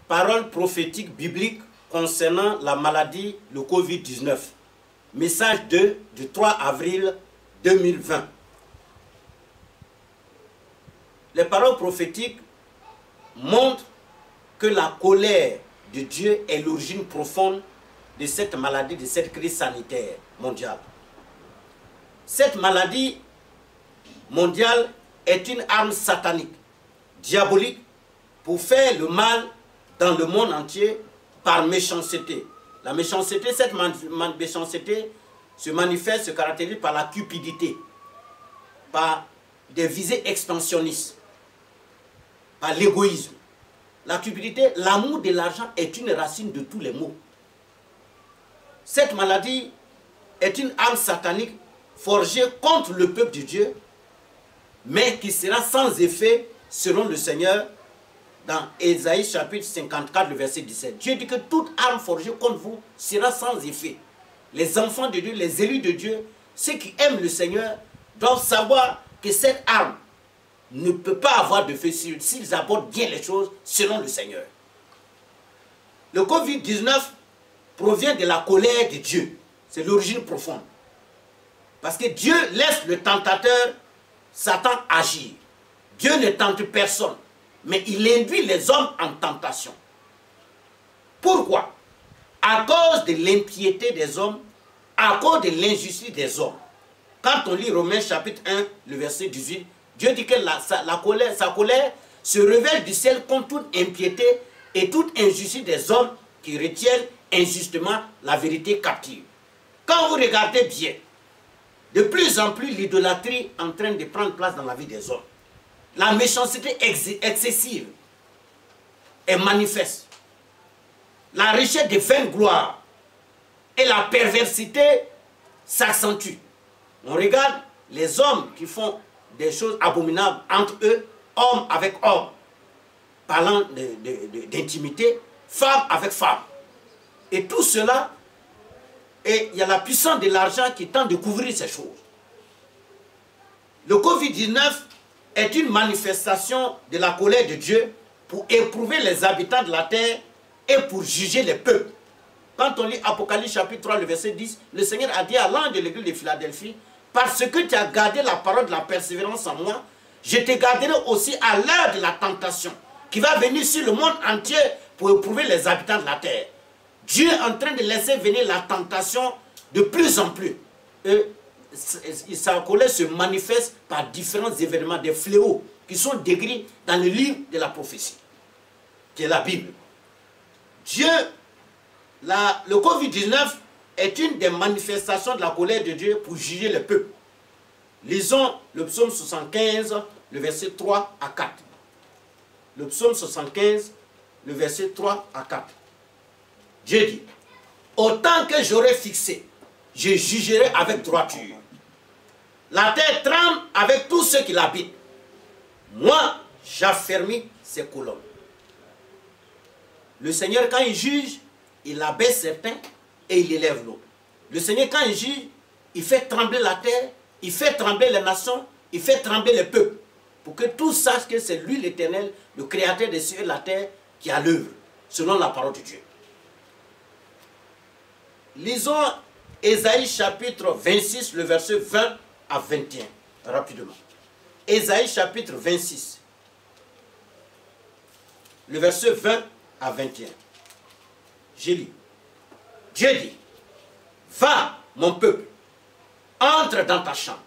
Parole prophétique biblique concernant la maladie, le Covid-19. Message 2 du 3 avril 2020. Les paroles prophétiques montrent que la colère de Dieu est l'origine profonde de cette maladie, de cette crise sanitaire mondiale. Cette maladie mondiale est une arme satanique, diabolique, pour faire le mal dans le monde entier par méchanceté. La méchanceté, cette méchanceté se manifeste, se caractérise par la cupidité, par des visées expansionnistes, par l'égoïsme. La cupidité, l'amour de l'argent est une racine de tous les maux. Cette maladie est une arme satanique forgée contre le peuple de Dieu, mais qui sera sans effet selon le Seigneur dans Ésaïe chapitre 54, le verset 17. Dieu dit que toute arme forgée contre vous sera sans effet. Les enfants de Dieu, les élus de Dieu, ceux qui aiment le Seigneur, doivent savoir que cette arme ne peut pas avoir de feu s'ils abordent bien les choses selon le Seigneur. Le Covid-19 provient de la colère de Dieu. C'est l'origine profonde. Parce que Dieu laisse le tentateur, Satan, agir. Dieu ne tente personne, mais il induit les hommes en tentation. Pourquoi? À cause de l'impiété des hommes, à cause de l'injustice des hommes. Quand on lit Romains chapitre 1, le verset 18, Dieu dit que sa colère se révèle du ciel contre toute impiété et toute injustice des hommes qui retiennent injustement la vérité captive. Quand vous regardez bien, de plus en plus l'idolâtrie est en train de prendre place dans la vie des hommes. La méchanceté excessive est manifeste. La richesse des vaines gloires et la perversité s'accentuent. On regarde les hommes qui font des choses abominables entre eux, hommes avec hommes, parlant d'intimité, femmes avec femmes. Et tout cela, et il y a la puissance de l'argent qui tente de couvrir ces choses. Le Covid-19 est une manifestation de la colère de Dieu pour éprouver les habitants de la terre et pour juger les peuples. Quand on lit Apocalypse chapitre 3, le verset 10, le Seigneur a dit à l'ange de l'église de Philadelphie, parce que tu as gardé la parole de la persévérance en moi, je te garderai aussi à l'heure de la tentation qui va venir sur le monde entier pour éprouver les habitants de la terre. Dieu est en train de laisser venir la tentation de plus en plus. Et sa colère se manifeste par différents événements, des fléaux qui sont décrits dans le livre de la prophétie, qui est la Bible. Dieu, le Covid-19 est une des manifestations de la colère de Dieu pour juger le peuple. Lisons le psaume 75, le verset 3 à 4. Le psaume 75, le verset 3 à 4. Dieu dit, autant que j'aurai fixé, je jugerai avec droiture. La terre tremble avec tous ceux qui l'habitent. Moi, j'affermis ses colonnes. Le Seigneur, quand il juge, il abaisse certains et il élève l'autre. Le Seigneur, quand il juge, il fait trembler la terre, il fait trembler les nations, il fait trembler les peuples. Pour que tous sachent que c'est lui l'Éternel, le Créateur des cieux et de la terre, qui a l'œuvre, selon la parole de Dieu. Lisons Ésaïe chapitre 26, le verset 20 à 21, rapidement. Ésaïe chapitre 26, le verset 20 à 21. Je lis. Dieu dit, va, mon peuple, entre dans ta chambre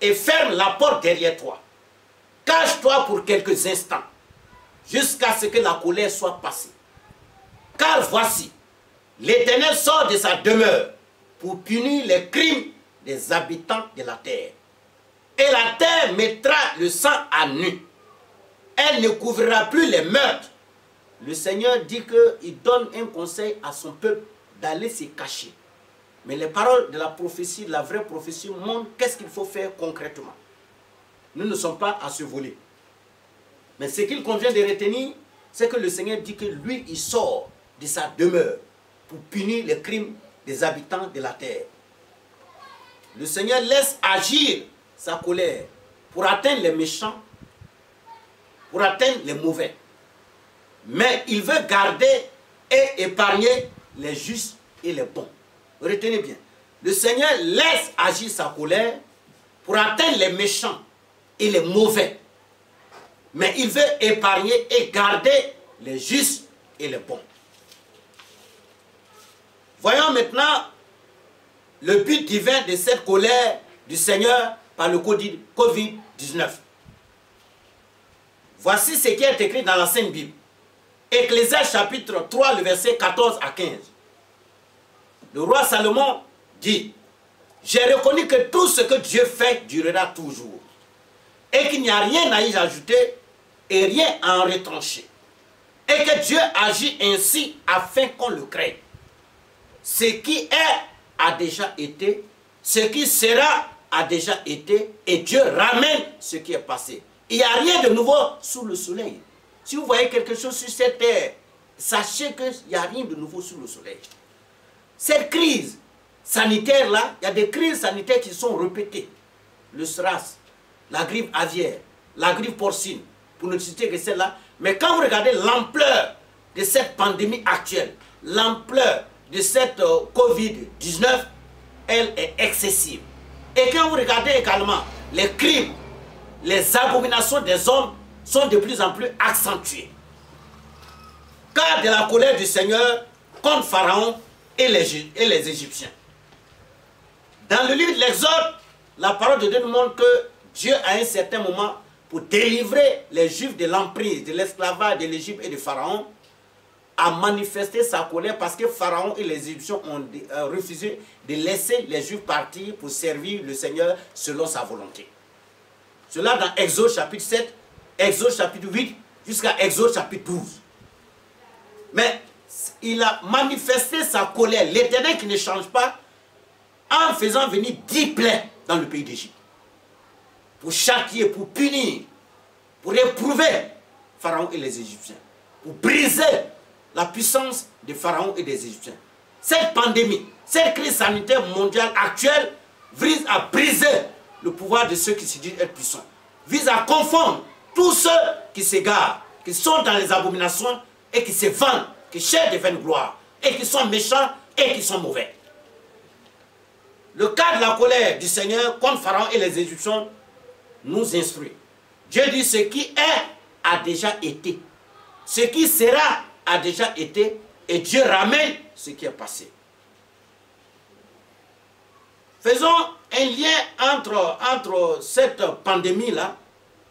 et ferme la porte derrière toi. Cache-toi pour quelques instants, jusqu'à ce que la colère soit passée. Car voici, l'Éternel sort de sa demeure pour punir les crimes des habitants de la terre. Et la terre mettra le sang à nu. Elle ne couvrira plus les meurtres. Le Seigneur dit qu'il donne un conseil à son peuple d'aller se cacher. Mais les paroles de la prophétie, de la vraie prophétie, montrent qu'est-ce qu'il faut faire concrètement. Nous ne sommes pas à se voler. Mais ce qu'il convient de retenir, c'est que le Seigneur dit que lui, il sort de sa demeure pour punir les crimes des habitants de la terre. Le Seigneur laisse agir sa colère pour atteindre les méchants, pour atteindre les mauvais. mais il veut garder et épargner les justes et les bons. Retenez bien, le Seigneur laisse agir sa colère pour atteindre les méchants et les mauvais. Mais il veut épargner et garder les justes et les bons. Voyons maintenant le but divin de cette colère du Seigneur par le Covid-19. Voici ce qui est écrit dans la Sainte Bible. Ecclésiaste chapitre 3, le verset 14 à 15. Le roi Salomon dit: j'ai reconnu que tout ce que Dieu fait durera toujours, et qu'il n'y a rien à y ajouter et rien à en retrancher, et que Dieu agit ainsi afin qu'on le craigne. Ce qui est a déjà été, ce qui sera a déjà été, et Dieu ramène ce qui est passé. Il n'y a rien de nouveau sous le soleil. Si vous voyez quelque chose sur cette terre, sachez qu'il n'y a rien de nouveau sous le soleil. Cette crise sanitaire-là, il y a des crises sanitaires qui sont répétées. Le SRAS, la grippe aviaire, la grippe porcine, pour ne citer que celle-là. Mais quand vous regardez l'ampleur de cette pandémie actuelle, l'ampleur de cette Covid-19, elle est excessive. Et quand vous regardez également les crimes, les abominations des hommes sont de plus en plus accentuées. Car de la colère du Seigneur contre Pharaon et les Égyptiens. Dans le livre de l'Exode, la parole de Dieu nous montre que Dieu, à un certain moment, pour délivrer les Juifs de l'emprise, de l'esclavage de l'Égypte et de Pharaon, a manifesté sa colère parce que Pharaon et les Égyptiens ont refusé de laisser les Juifs partir pour servir le Seigneur selon sa volonté. Cela dans Exode chapitre 7, Exode chapitre 8, jusqu'à Exode chapitre 12. Mais il a manifesté sa colère, l'Éternel qui ne change pas, en faisant venir 10 plaies dans le pays d'Égypte. Pour châtier, pour punir, pour éprouver Pharaon et les Égyptiens. Pour briser la puissance de Pharaon et des Égyptiens. Cette pandémie, cette crise sanitaire mondiale actuelle vise à briser le pouvoir de ceux qui se disent être puissants. Vise à confondre tous ceux qui s'égarent, qui sont dans les abominations et qui se vendent, qui cherchent des vaines gloires, et qui sont méchants et qui sont mauvais. Le cas de la colère du Seigneur contre Pharaon et les Égyptiens nous instruit. Dieu dit: ce qui est a déjà été. Ce qui sera a déjà été, et Dieu ramène ce qui est passé. Faisons un lien entre cette pandémie-là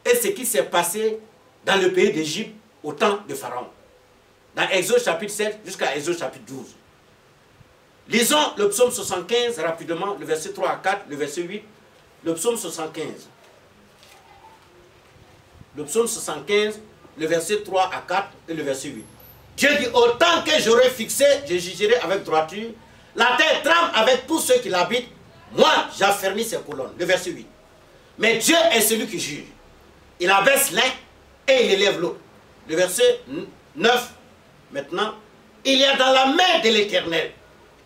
et ce qui s'est passé dans le pays d'Égypte au temps de Pharaon. Dans Exode chapitre 7 jusqu'à Exode chapitre 12. Lisons le psaume 75 rapidement, le verset 3 à 4, le verset 8. Le psaume 75. Le psaume 75, le verset 3 à 4 et le verset 8. Dieu dit: autant que j'aurai fixé, je jugerai avec droiture. La terre tremble avec tous ceux qui l'habitent. Moi, j'affermis ses colonnes. Le verset 8. Mais Dieu est celui qui juge. Il abaisse l'un et il élève l'autre. Le verset 9. Maintenant, il y a dans la main de l'Éternel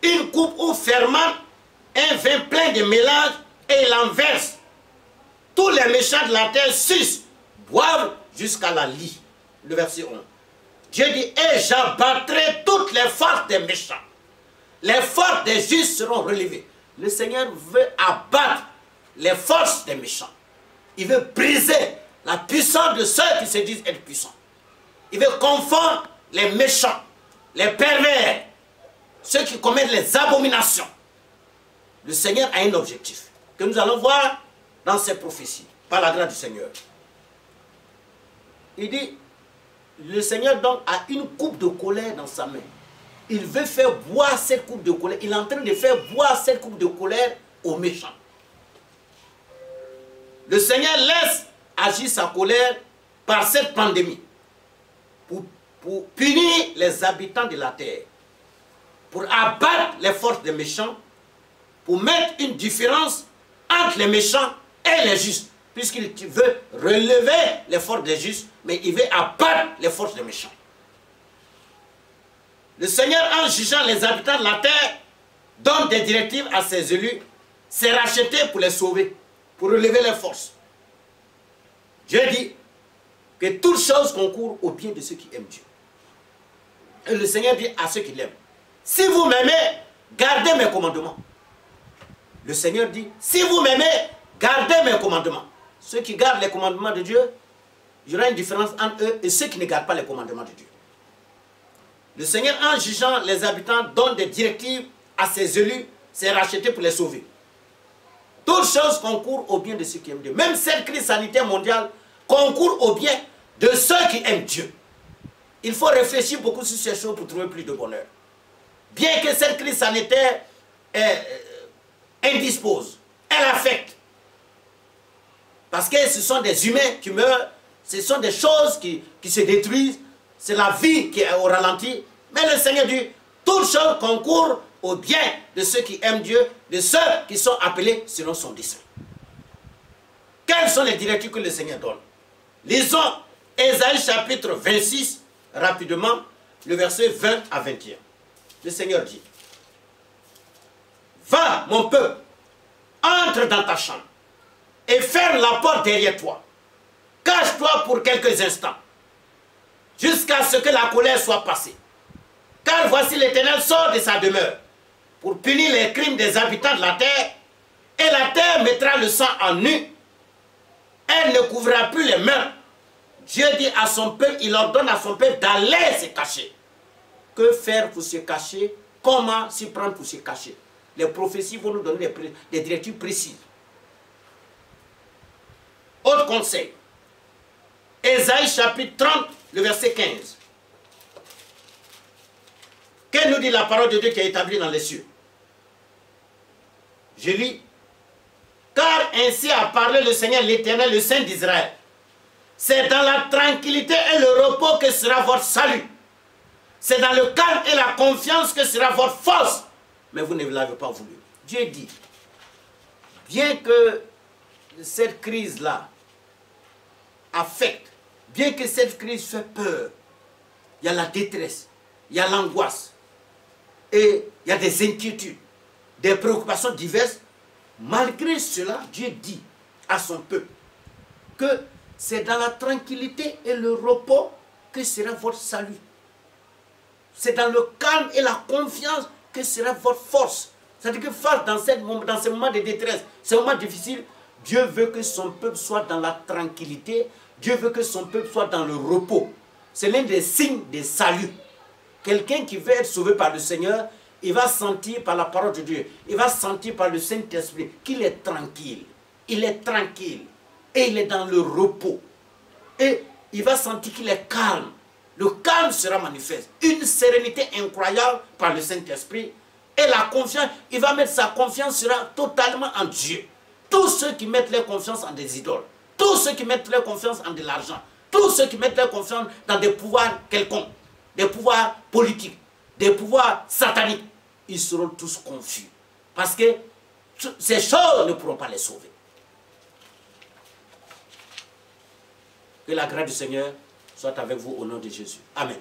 une coupe où fermente un vin plein de mélange et il en verse. Tous les méchants de la terre sucent, boivent jusqu'à la lie. Le verset 11. Dieu dit: et j'abattrai toutes les forces des méchants. Les forces des justes seront relevées. Le Seigneur veut abattre les forces des méchants. Il veut briser la puissance de ceux qui se disent être puissants. Il veut confondre les méchants, les pervers, ceux qui commettent les abominations. Le Seigneur a un objectif que nous allons voir dans ces prophéties, par la grâce du Seigneur. Il dit: le Seigneur donc a une coupe de colère dans sa main. Il veut faire boire cette coupe de colère. Il est en train de faire boire cette coupe de colère aux méchants. Le Seigneur laisse agir sa colère par cette pandémie pour punir les habitants de la terre, pour abattre les forces des méchants, pour mettre une différence entre les méchants et les justes, puisqu'il veut relever les forces des justes, mais il veut abattre les forces des méchants. Le Seigneur, en jugeant les habitants de la terre, donne des directives à ses élus, c'est racheter pour les sauver, pour relever les forces. Dieu dit que toute chose concourt au bien de ceux qui aiment Dieu. Et le Seigneur dit à ceux qui l'aiment, si vous m'aimez, gardez mes commandements. Le Seigneur dit, si vous m'aimez, gardez mes commandements. Ceux qui gardent les commandements de Dieu, il y aura une différence entre eux et ceux qui ne gardent pas les commandements de Dieu. Le Seigneur, en jugeant les habitants, donne des directives à ses élus, ses rachetés pour les sauver. Toutes choses concourent au bien de ceux qui aiment Dieu. Même cette crise sanitaire mondiale concourt au bien de ceux qui aiment Dieu. Il faut réfléchir beaucoup sur ces choses pour trouver plus de bonheur. Bien que cette crise sanitaire indispose, elle affecte. Parce que ce sont des humains qui meurent, ce sont des choses qui se détruisent, c'est la vie qui est au ralenti. Mais le Seigneur dit, toutes choses concourent au bien de ceux qui aiment Dieu, de ceux qui sont appelés selon son dessein. Quelles sont les directives que le Seigneur donne? Lisons Ésaïe chapitre 26, rapidement, le verset 20 à 21. Le Seigneur dit, va mon peuple, entre dans ta chambre et ferme la porte derrière toi. Cache-toi pour quelques instants, jusqu'à ce que la colère soit passée. Car voici l'Éternel sort de sa demeure pour punir les crimes des habitants de la terre, et la terre mettra le sang en nu. Elle ne couvrira plus les mains. Dieu dit à son peuple, il ordonne à son peuple d'aller se cacher. Que faire pour se cacher? Comment s'y prendre pour se cacher? Les prophéties vont nous donner des directives précises. Autre conseil. Ésaïe chapitre 30, le verset 15. Que nous dit la parole de Dieu qui est établie dans les cieux? Je lis. Car ainsi a parlé le Seigneur l'Éternel, le Saint d'Israël. C'est dans la tranquillité et le repos que sera votre salut. C'est dans le calme et la confiance que sera votre force. Mais vous ne l'avez pas voulu. Dieu dit, bien que cette crise-là affecte, bien que cette crise fait peur, il y a la détresse, il y a l'angoisse, et il y a des inquiétudes, des préoccupations diverses. Malgré cela, Dieu dit à son peuple que c'est dans la tranquillité et le repos que sera votre salut. C'est dans le calme et la confiance que sera votre force. C'est-à-dire que face dans ces moments de détresse, ces moments difficiles, Dieu veut que son peuple soit dans la tranquillité. Dieu veut que son peuple soit dans le repos. C'est l'un des signes des saluts. Quelqu'un qui veut être sauvé par le Seigneur, il va sentir par la parole de Dieu, il va sentir par le Saint-Esprit qu'il est tranquille. Il est tranquille. Et il est dans le repos. Et il va sentir qu'il est calme. Le calme sera manifeste. Une sérénité incroyable par le Saint-Esprit. Et la confiance, il va mettre sa confiance sera totalement en Dieu. Tous ceux qui mettent leur confiance en des idoles, tous ceux qui mettent leur confiance en de l'argent, tous ceux qui mettent leur confiance dans des pouvoirs quelconques, des pouvoirs politiques, des pouvoirs sataniques, ils seront tous confus. Parce que ces choses ne pourront pas les sauver. Que la grâce du Seigneur soit avec vous au nom de Jésus. Amen.